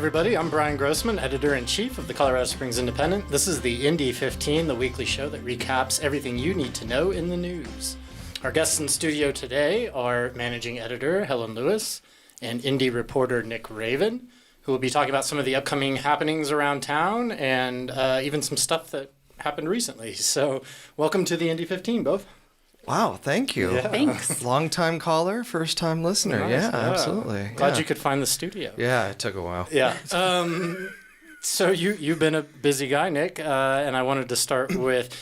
everybody. I'm Bryan Grossman, editor-in-chief of the Colorado Springs Independent. This is the Indy 15, the weekly show that recaps everything you need to know in the news. Our guests in studio today are managing editor Helen Lewis and Indy reporter Nick Raven, who will be talking about some of the upcoming happenings around town and even some stuff that happened recently. So welcome to the Indy 15, both. Wow, thank you. Yeah. Thanks. Long-time caller, first-time listener. Nice, yeah, absolutely. Glad you could find the studio. Yeah, it took a while. Yeah. So you've been a busy guy, Nick, and I wanted to start with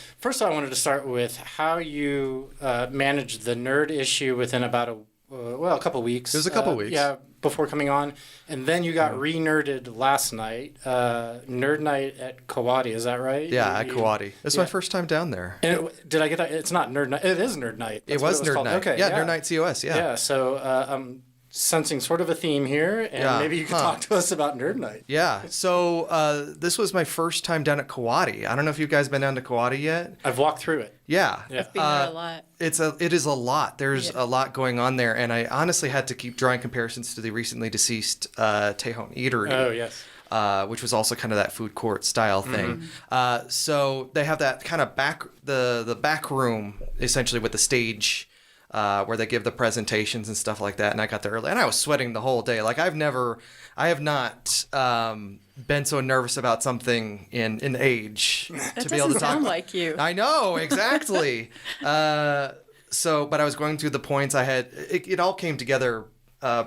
how you managed the nerd issue within about a couple weeks. It was a couple weeks. Yeah, before coming on, and then you got re-nerded last night, Nerd Night at Kawadi. Is that right? Yeah, at Kawadi. This is my first time down there. And did I get that? It's not Nerd Night. It is Nerd Night. It was Nerd Night. Okay. Yeah, Nerd Night COS. Yeah. Yeah. So I'm sensing sort of a theme here, and maybe you could talk to us about Nerd Night. Yeah. So this was my first time down at Kawadi. I don't know if you guys been down to Kawadi yet. I've walked through it. Yeah. I've been there a lot. It is a lot. There's a lot going on there, and I honestly had to keep drawing comparisons to the recently deceased Tejon Eatery. Oh yes. Which was also kind of that food court style thing. So they have that kind of the back room essentially with the stage where they give the presentations and stuff like that. And I got there early, and I was sweating the whole day. Like I have not been so nervous about something in age to be able to talk. Sound like you. I know, exactly. But I was going through the points I had. It all came together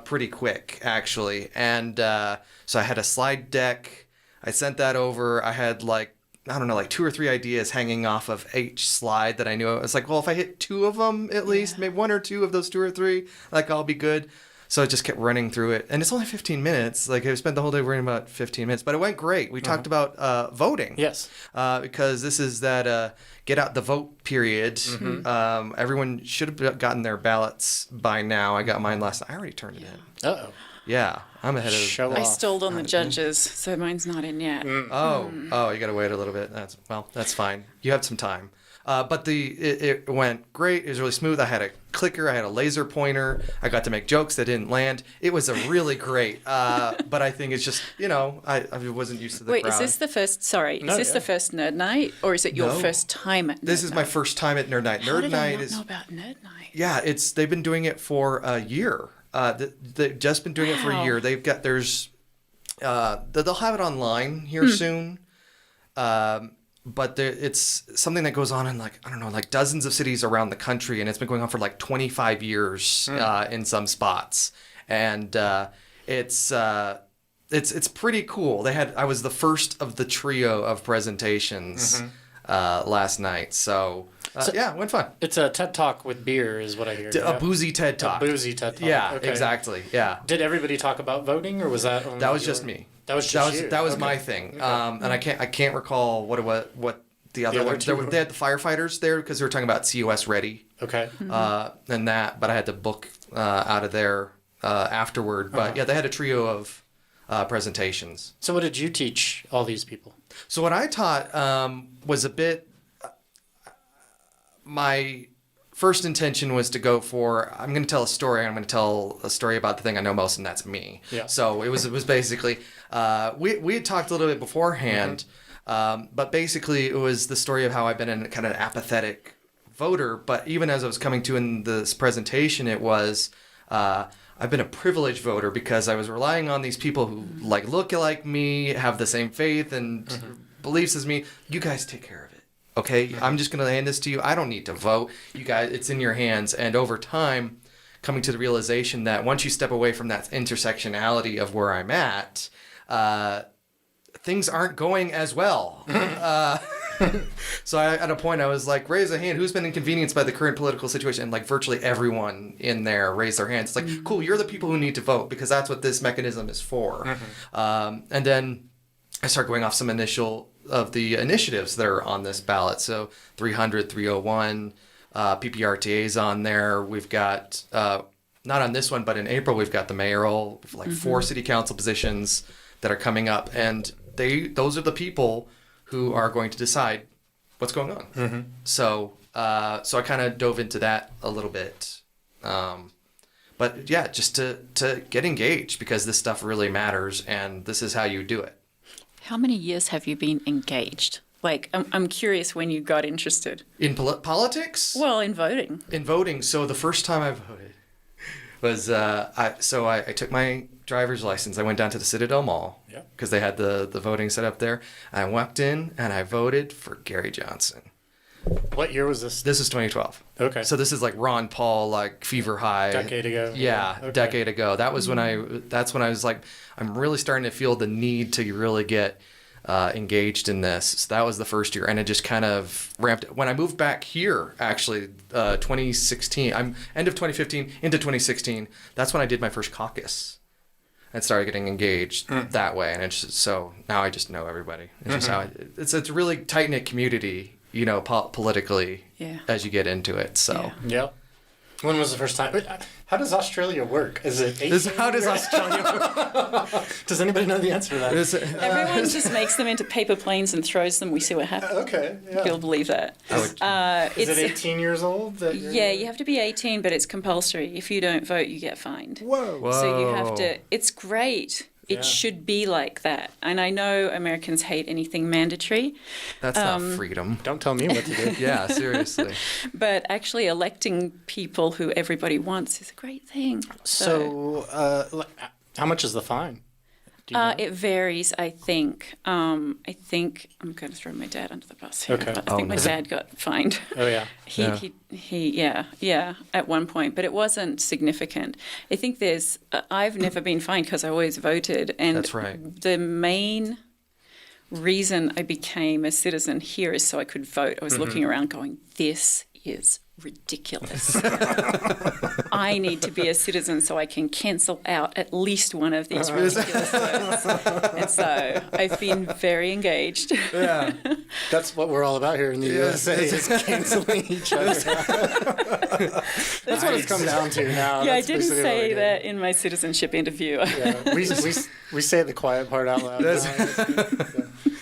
pretty quick, actually. And so I had a slide deck. I sent that over. I had like 2 or 3 ideas hanging off of each slide that I knew. I was like, well, if I hit 2 of them at least, maybe 1 or 2 of those 2 or 3, like I'll be good. So I just kept running through it. And it's only 15 minutes. Like I spent the whole day worrying about 15 minutes, but it went great. We talked about voting. Yes. Because this is that get out the vote period. Everyone should have gotten their ballots by now. I got mine last night. I already turned it in. Uh-oh. Yeah, I'm ahead of... Show I off. stole on the judges, so mine's not in yet. Oh, you got to wait a little bit. That's fine. You have some time. But it went great. It was really smooth. I had a clicker. I had a laser pointer. I got to make jokes that didn't land. It was a really great. But I think it's just, I wasn't used to the crowd. Wait, is this the first Nerd Night, or is it your first time at Nerd Night? This is my first time at Nerd Night. How did I not know about Nerd Night? Yeah, they've been doing it for a year. They've just been doing it for a year. They've got they'll have it online here soon. But it's something that goes on in like dozens of cities around the country, and it's been going on for like 25 years in some spots. And it's pretty cool. I was the first of the trio of presentations last night. So it went fun. It's a TED Talk with beer is what I hear. A boozy TED Talk. A boozy TED Talk. Yeah, okay. exactly. Yeah. Did everybody talk about voting, or was that only That was just me. That was just you. That was my thing. Okay. And I can't recall what the other one. They had the firefighters there because they were talking about COS ready. Okay. And that, but I had to book out of there afterward. But yeah, they had a trio of presentations. So what did you teach all these people? So what I taught was a bit. My first intention was to go for, I'm going to tell a story. I'm going to tell a story about the thing I know most, and that's me. Yeah. So it was basically, we had talked a little bit beforehand, but basically it was the story of how I've been an kind of apathetic voter. But even as I was coming to in this presentation, it was, I've been a privileged voter because I was relying on these people who look like me, have the same faith and beliefs as me. You guys take care of it. Okay, I'm just going to hand this to you. I don't need to vote. You guys, it's in your hands. And over time, coming to the realization that once you step away from that intersectionality of where I'm at, things aren't going as well. So at a point I was like, raise a hand. Who's been inconvenienced by the current political situation? And virtually everyone in there raised their hands. It's like, cool, you're the people who need to vote because that's what this mechanism is for. And then I start going off some of the initiatives that are on this ballot. So 300, 301, PPRTA's on there. We've got, not on this one, but in April, we've got the mayoral, 4 city council positions that are coming up. And those are the people who are going to decide what's going on. So I kind of dove into that a little bit. But But yeah, just to get engaged, because this stuff really matters, and this is how you do it. How many years have you been engaged? Like, I'm curious when you got interested. In politics? Well, in voting. In voting. So the first time I voted was, I took my driver's license. I went down to the Citadel Mall because they had the voting set up there. I walked in and I voted for Gary Johnson. What year was this? This is 2012. Okay. So this is like Ron Paul, like fever high. Decade ago. Yeah, Okay. decade ago. That was when that's when I was like, I'm really starting to feel the need to really get engaged in this. So that was the first year, and it just kind of ramped. When I moved back here, actually, 2016, I'm end of 2015 into 2016. That's when I did my first caucus and started getting engaged that way. And it's just, so now I just know everybody. It's just how it's a really tight knit community, you know, politically as you get into it. So yeah. When was the first time? How does Australia work? Is it 18? How does Australia work? Does anybody know the answer to that? Everyone just makes them into paper planes and throws them. We see what happens. Okay. Yeah. You'll believe that. Is it 18 years old? Yeah, you have to be 18, but it's compulsory. If you don't vote, you get fined. Whoa. So you have to. It's great. It should be like that. And I know Americans hate anything mandatory. That's not freedom. Don't tell me what to do. Yeah, seriously. But actually electing people who everybody wants is a great thing. So how much is the fine? Do you know? It varies, I think. I'm going to throw my dad under the bus here. Okay. But I think my dad got fined. Oh, yeah. He at one point, but it wasn't significant. I think I've never been fined because I always voted. And That's right. The main reason I became a citizen here is so I could vote. I was looking around going, this is ridiculous. I need to be a citizen so I can cancel out at least one of these ridiculous votes. And so I've been very engaged. Yeah. That's what we're all about here in the USA, is canceling each other. That's what it's come down to now. Yeah, That's I didn't basically what we say do. that in my citizenship interview. Yeah. We say the quiet part out loud.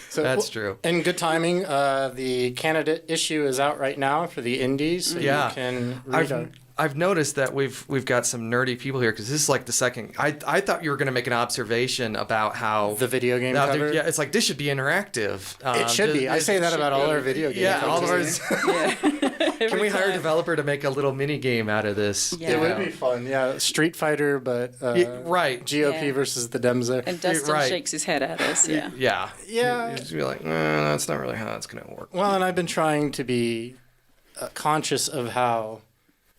So, That's true. And good timing. The candidate issue is out right now for the Indy, so you can read it. I've noticed that we've got some nerdy people here because this is like the second. I thought you were going to make an observation about how The video game cover? Yeah, it's like this should be interactive. It should be. I say that about all our video games. Yeah, all of ours. Can we hire a time. developer to make a little mini game out of this? Yeah. It would be fun. Yeah, Street Fighter, but right. GOP Yeah. versus the Dems there. And Dustin Right. shakes his head at us, yeah. Yeah. Yeah. You just be like, that's not really how that's going to work. Well, and I've been trying to be conscious of how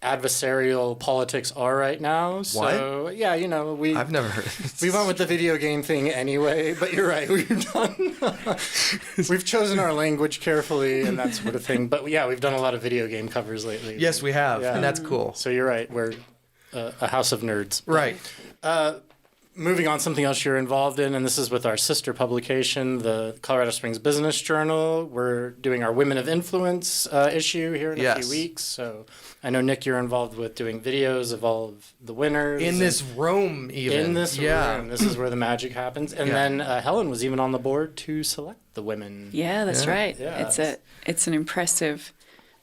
adversarial politics are right now. So, yeah, you know, I've never heard. we went with the video game thing anyway, but you're right. We've chosen our language carefully and that sort of thing. But yeah, we've done a lot of video game covers lately. Yes, we have, Yeah. and that's cool. So you're right. We're a house of nerds. Right. Moving on, something else you're involved in, and this is with our sister publication, the Colorado Springs Business Journal. We're doing our Women of Influence issue here in a few weeks. So I know, Nick, you're involved with doing videos of all of the winners. In this room, even. In this room. This is where the magic happens. And then Helen was even on the board to select the women. Yeah, that's right. Yeah. It's an impressive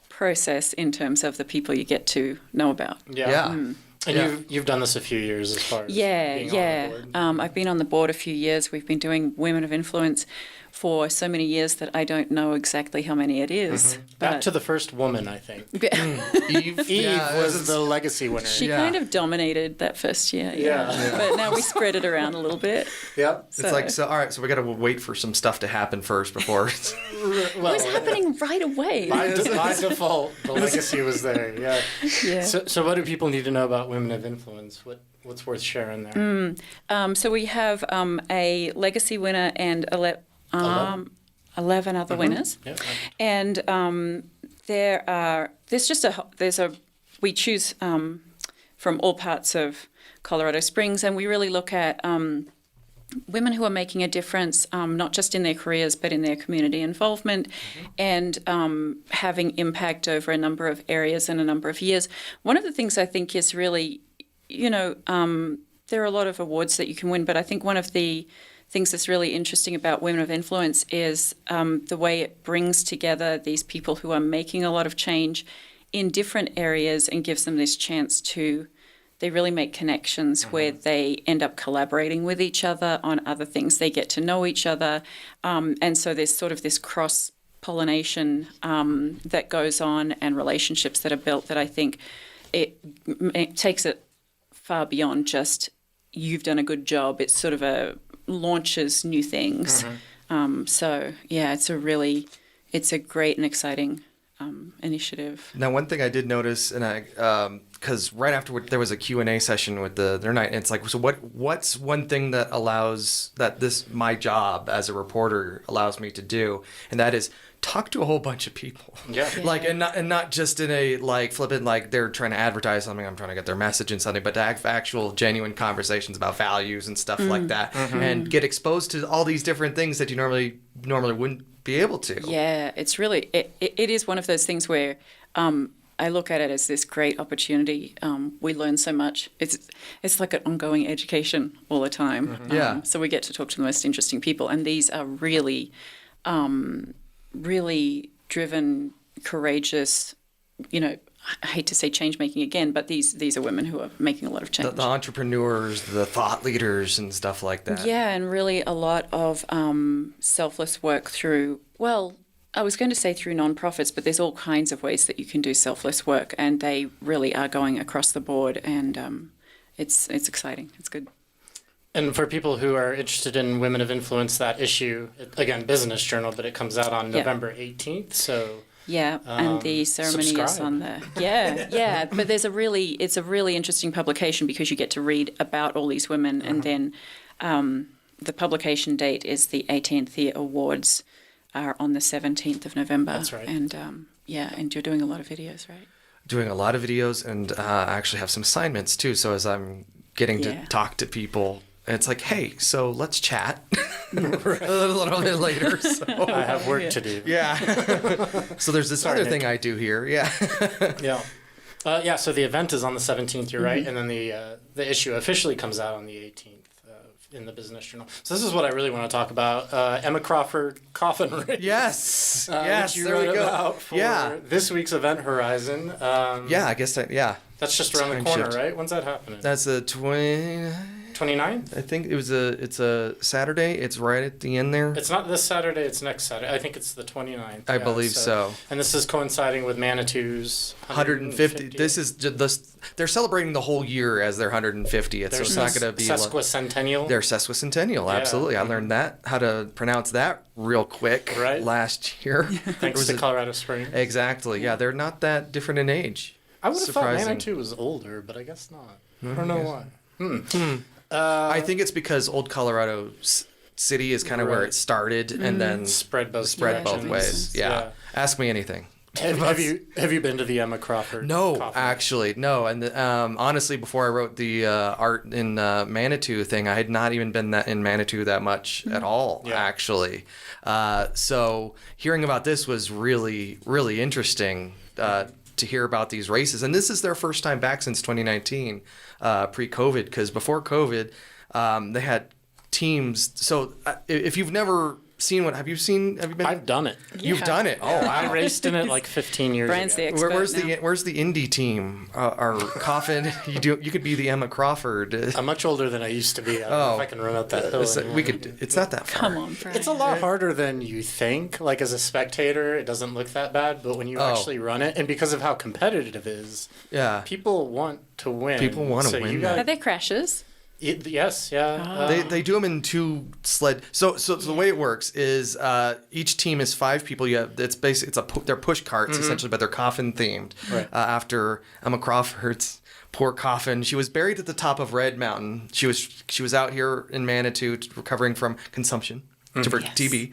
process in terms of the people you get to know about. Yeah. And you've done this a few years as far as being on the board. I've been on the board a few years. We've been doing Women of Influence for so many years that I don't know exactly how many it is. Back to the first woman, I think. Eve. Eve was the legacy winner. She kind of dominated that first year. But now we spread it around a little bit. Yep. It's like, all right, so we got to wait for some stuff to happen first before. Well, it's happening right away. By default, the legacy was there. Yeah. So what do people need to know about Women of Influence? What's worth sharing there? So we have a legacy winner and 11 other winners. Yeah. And we choose from all parts of Colorado Springs, and we really look at women who are making a difference, not just in their careers, but in their community involvement and having impact over a number of areas and a number of years. One of the things I think is really, there are a lot of awards that you can win, but I think one of the things that's really interesting about Women of Influence is the way it brings together these people who are making a lot of change in different areas and gives them this chance to they really make connections where they end up collaborating with each other on other things. They get to know each other. And so there's sort of this cross-pollination that goes on and relationships that are built that I think it takes it far beyond just you've done a good job. It's sort of launches new things. So, yeah, it's a great and exciting initiative. Now, one thing I did notice, and because right after there was a Q&A session with their night, and it's like, so what's one thing that my job as a reporter allows me to do, and that is talk to a whole bunch of people. Yeah. Like, and not just in a like flippant, like they're trying to advertise something, I'm trying to get their message in something, but to have actual genuine conversations about values and stuff like that, and get exposed to all these different things that you normally wouldn't be able to. Yeah, it's really, it is one of those things where I look at it as this great opportunity. We learn so much. It's like an ongoing education all the time. Yeah. So we get to talk to the most interesting people, and these are really, really driven, courageous, I hate to say change making again, but these are women who are making a lot of change. The entrepreneurs, the thought leaders and stuff like that. Yeah, and really a lot of selfless work through, well, I was going to say through nonprofits, but there's all kinds of ways that you can do selfless work, and they really are going across the board, and it's exciting. It's good. And for people who are interested in Women of Influence, that issue, again, Business Journal, but it comes out on November 18th, so... Yeah, and the ceremony subscribe. is on there. Yeah. But it's a really interesting publication because you get to read about all these women, and then the publication date is the 18th. The awards are on the 17th of November. That's right. And and you're doing a lot of videos, right? Doing a lot of videos, and I actually have some assignments too. So as I'm getting to talk to people, it's like, hey, so let's chat a little bit later. So. I have work to do. Yeah. So there's this other thing I do here. Yeah. Yeah. So the event is on the 17th, you're right. And then the issue officially comes out on the 18th in the Business Journal. So this is what I really want to talk about. Emma Crawford, Coffin race. Yes. Which you there wrote we go. about for this week's Event Horizon. I guess That's just around the corner, right? When's that happening? That's the 29th? I think it's a Saturday. It's right at the end there. It's not this Saturday, it's next Saturday. I think it's the 29th. I believe so. And this is coinciding with Manitou's 150. This is they're celebrating the whole year as their 150th. So it's not going to be sesquicentennial. Their sesquicentennial, absolutely. I learned how to pronounce that real quick last year. Thanks to Colorado Springs. Exactly. Yeah, they're not that different in age. I would have thought Manitou was older, but I guess not. I don't know why. I think it's because Old Colorado City is kind of where it started, and then spread both ways. Yeah. Ask me anything. Have you been to the Emma Crawford? No, Coffin? actually, no. And honestly, before I wrote the art in Manitou thing, I had not even been in Manitou that much at all, actually. So hearing about this was really, really interesting to hear about these races. And this is their first time back since 2019, pre-COVID, because before COVID, they had teams. So if you've never seen have you been? I've done it. You've done it. Oh, wow. I raced in it like 15 years Bryan's ago. the expert now. Where's the Indy team? Or Coffin? You could be the Emma Crawford. I'm much older than I used to be. I don't know if I can run up that hill. It's not that far. Come on, Bryan. It's a lot harder than you think. Like as a spectator, it doesn't look that bad, but when you actually run it, and because of how competitive it is, people want to win. People want to win. Are there crashes? Yes, yeah. They do them in two sled. So the way it works is each team is 5 people. They're push carts essentially, but they're coffin themed. Right. After Emma Crawford's poor coffin, she was buried at the top of Red Mountain. She was out here in Manitou recovering from consumption, TB.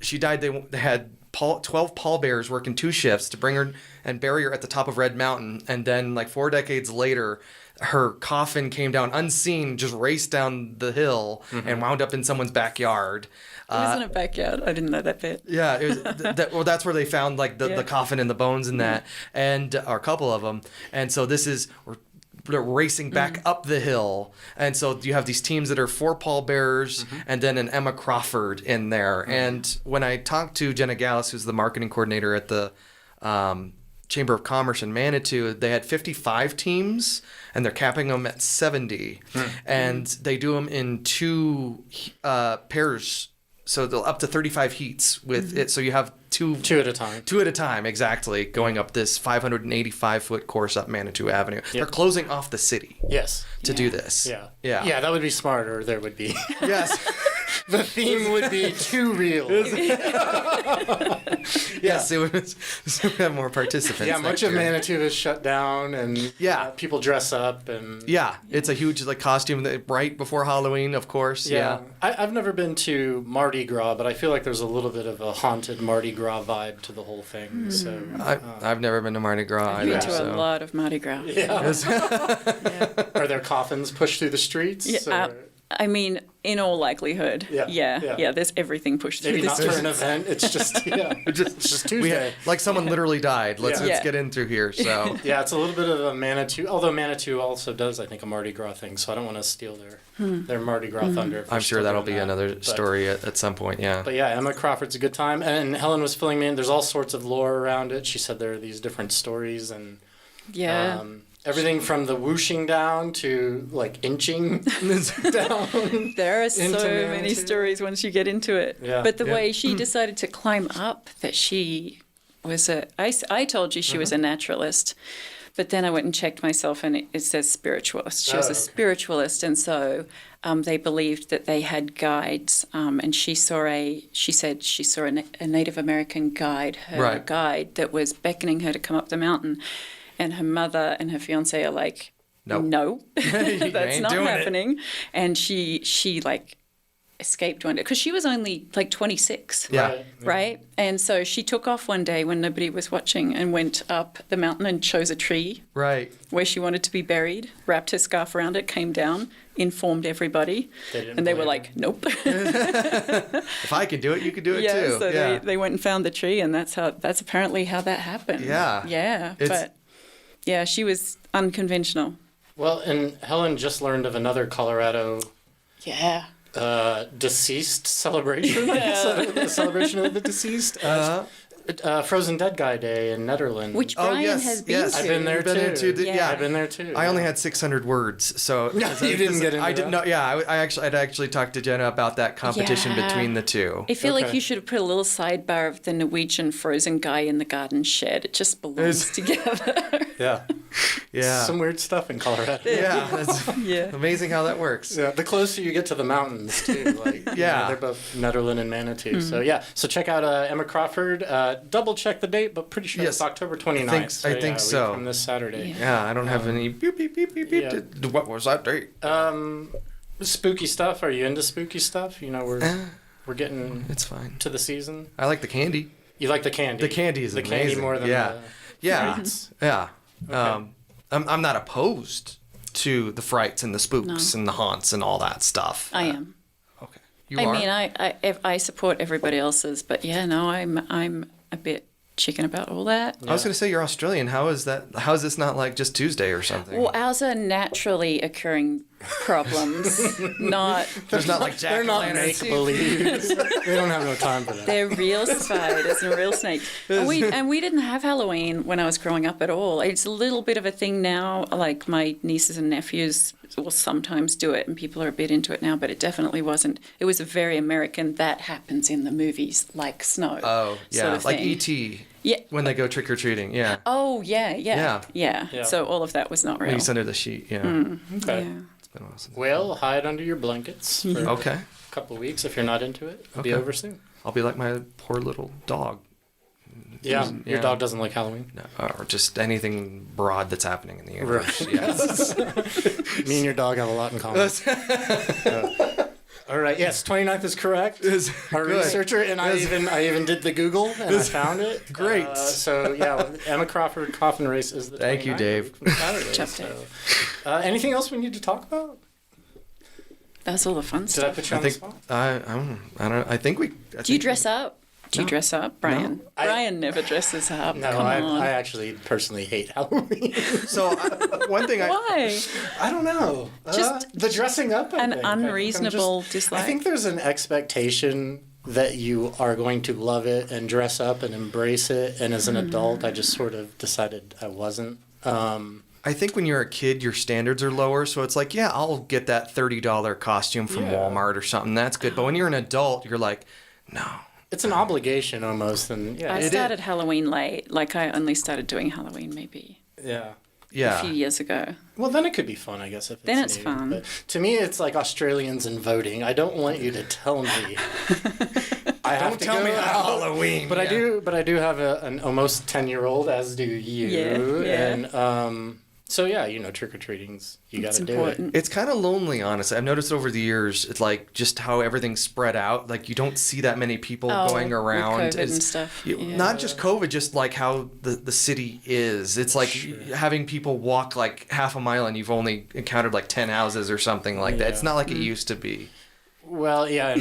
She died. They had 12 pallbearers working 2 shifts to bring her and bury her at the top of Red Mountain, and then like 4 decades later, her coffin came down unseen, just raced down the hill, and wound up in someone's backyard. It was in a backyard. I didn't know that bit. Yeah, it was, that's where they found like the coffin and the bones and that, and or a couple of them. And so they're racing back up the hill, and so you have these teams that are 4 pallbearers and then an Emma Crawford in there. And when I talked to Jenna Gallus, who's the marketing coordinator at the Chamber of Commerce in Manitou, they had 55 teams, and they're capping them at 70. And they do them in 2 pairs, so they'll up to 35 heats with it. So you have two Two at a time. 2 at a time, exactly, going up this 585-foot course up Manitou Avenue. They're closing off the city Yes. to do this. Yeah. Yeah. Yeah, that would be smarter. There would be. Yes. The theme would be 2 reels. Yes, it was so we have more participants. Yeah, much next of year. Manitou is shut down, and people dress up and. Yeah, it's a huge costume right before Halloween, of course. Yeah. I've never been to Mardi Gras, but I feel like there's a little bit of a haunted Mardi Gras vibe to the whole thing. So I've never been to Mardi Gras I've been either. to a lot of Mardi Gras. Are there coffins pushed through the streets? Yeah, or- I mean, in all likelihood, Yeah. there's everything pushed through Maybe the not for streets. an event. It's just it's just Tuesday. Like someone literally died. Let's Yeah. get in through here. So Yeah, it's a little bit of a Manitou. Although Manitou also does, I think, a Mardi Gras thing. So I don't want to steal their Mardi Gras thunder. if I'm we're sure still that'll doing be that. another But- story at some point. Yeah. But yeah, Emma Crawford's a good time, and Helen was filling me in. There's all sorts of lore around it. She said there are these different stories and Yeah. everything from the whooshing down to like inching down. There are so into many Manitou. stories once you get into it. Yeah. But the Yeah. way she decided to climb up, that she was I told you she was a naturalist, but then I went and checked myself and it says spiritualist. She was a okay. spiritualist, and so they believed that they had guides, and she said she saw a Native American guide, her Right. guide, that was beckoning her to come up the mountain. And her mother and her fiance are like, Nope. no, You that's ain't not doing it. happening. And she like escaped one day because she was only like 26. Yeah. Right? And so she took off one day when nobody was watching and went up the mountain and chose a tree Right. where she wanted to be buried, wrapped her scarf around it, came down, informed everybody. They didn't And they were believe like, nope. If I can do it, you can do it Yeah, too. so Yeah. they went and found the tree, and that's apparently how that happened. Yeah. Yeah. It's- But yeah, she was unconventional. Well, and Helen just learned of another Colorado Yeah. deceased celebration. The celebration of the deceased. Frozen Dead Guy Day in Netherlands. Which Oh, Bryan yes, has been yes. to. I've been there You've been too. into Yeah. I've been there too. I only had 600 words, so No, you didn't get into I didn't know. that. Yeah, I'd actually talked to Jenna about that competition Yeah. between the two. I feel like Okay. you should have put a little sidebar of the Norwegian frozen guy in the garden shed. It just belongs together. Yeah. Yeah, Some weird stuff in Colorado. yeah, that's Yeah. amazing how that works. Yeah, the closer you get to the mountains too, like Yeah. they're both Netherlands and Manitou. So yeah, so check out Emma Crawford. Double check the date, but pretty sure Yes. it's October 29th. I think yeah, a week so. From this Saturday. Yeah, I don't have any beep beep beep beep beep. Yeah. What was that date? Spooky stuff. Are you into spooky stuff? You know, we're getting It's fine. to the season. I like the candy. You like the candy? The candy is the candy amazing. more than Yeah. the Yeah, frights? yeah. Okay. I'm not opposed to the frights and the spooks and the haunts and all that stuff. I am. Okay, you I are. mean, I support everybody else's, but yeah, no, I'm a bit chicken about all that. I was going to say you're Australian. How is that? How is this not like just Tuesday or something? Well, ours are naturally occurring problems, not. There's not like They're not make believe. They don't have no time for that. They're real spiders and real snakes. And we didn't have Halloween when I was growing up at all. It's a little bit of a thing now. Like my nieces and nephews will sometimes do it, and people are a bit into it now. But it definitely wasn't. It was a very American. That happens in the movies, like Snow. Oh yeah, sort of like thing. E.T. Yeah. When they go trick or treating. Yeah. Oh yeah. Yeah. So all of that was not real. He's under the sheet. Yeah. Okay. Yeah. It's been a while since. Well, hide under your blankets for Okay. a couple of weeks if you're not into it. It'll be Okay. over soon. I'll be like my poor little dog. Yeah, your Yeah. dog doesn't like Halloween. No, or just anything broad that's happening in the universe. Right. Yes. Me and your dog have a lot in common. All right. Yes, 29th is correct. Our Good. researcher and I even did the Google and I found it. Great. So yeah, Emma Crawford Coffin race is the 29th. Thank you, Dave. From Saturday, Job, so. Anything else we need to talk about? That's all the fun Did I stuff. put you I on the think spot? I don't. I think we. Do you dress up? Do you dress up, Brian? I- Brian never dresses up. No, Come on. I actually personally hate Halloween. So one thing Why? I don't know. Just the dressing up. I An think. I think I'm unreasonable just- dislike? I think there's an expectation that you are going to love it and dress up and embrace it. And as an adult, I just sort of decided I wasn't. I think when you're a kid, your standards are lower. So it's like, yeah, I'll get that $30 costume from Walmart or something. That's good. But when you're an adult, you're like, no. It's an obligation almost. And I started Halloween late. Like, I only started doing Halloween maybe yeah. a few years ago. Well, then it could be fun, I guess. If Then it's it's new. fun. But to me, it's like Australians and voting. I don't want you to tell me. I have Don't to tell go me out. Halloween. But I do have an almost 10-year-old, as do you. Yeah. And so yeah, trick or treating's you got to do important. It's kind of lonely, honestly. I've noticed over the years, it's like just how everything's spread out. Like you don't see that many people going around. With COVID and stuff. Not just COVID, just like how the city is. It's like having people walk like half a mile and you've only encountered like 10 houses or something like that. It's not like it used to be. Well, yeah,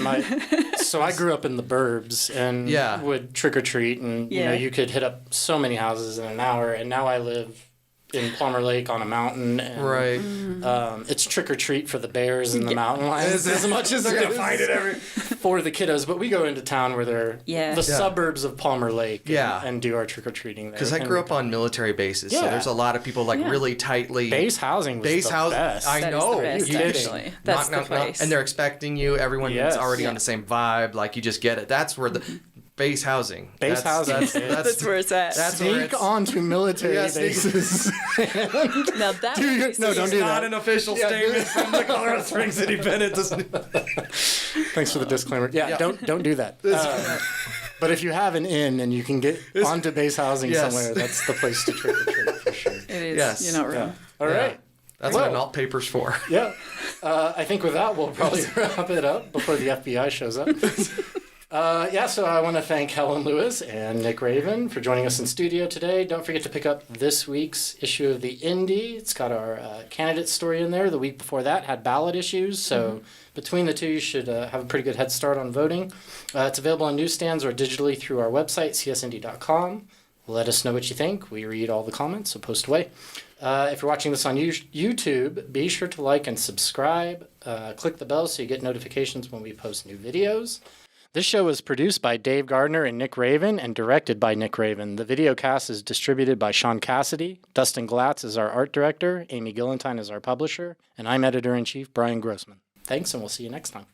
so I grew up in the burbs and would trick or treat, and you could hit up so many houses in an hour, and now I live in Plumber Lake on a mountain, and it's trick or treat for the bears and the mountain lions as much as they're gonna find it for the kiddos. But we go into town where they're the suburbs of Palmer Lake, and do our trick or treating there. Because I grew up on military bases, so there's a lot of people like really tightly. Base housing was the best. I know. That is the best, actually. That's the place. And they're expecting you. Everyone's already on the same vibe. Like you just get it. That's where the base housing. That's where it's at. Sneak onto military bases. Now that don't do that. Not an official statement from the Colorado Springs Independent. Thanks for the disclaimer. Yeah, don't do that. But if you have an inn and you can get onto base housing somewhere, that's the place to trick or treat for sure. It is. Yes. You're not wrong. All right. That's what an alt paper's for. Yeah. I think with that, we'll probably wrap it up before the FBI shows up. So I want to thank Helen Lewis and Nick Raven for joining us in studio today. Don't forget to pick up this week's issue of the Indy. It's got our candidate story in there. The week before that had ballot issues, so between the two, you should have a pretty good head start on voting. It's available on newsstands or digitally through our website, csnd.com. Let us know what you think. We read all the comments, so post away. If you're watching this on YouTube, be sure to like and subscribe. Click the bell so you get notifications when we post new videos. This show was produced by Dave Gardner and Nick Raven and directed by Nick Raven. The video cast is distributed by Sean Cassidy. Dustin Glatz is our art director. Amy Gillentine is our publisher. And I'm editor-in-chief Bryan Grossman. Thanks, and we'll see you next time.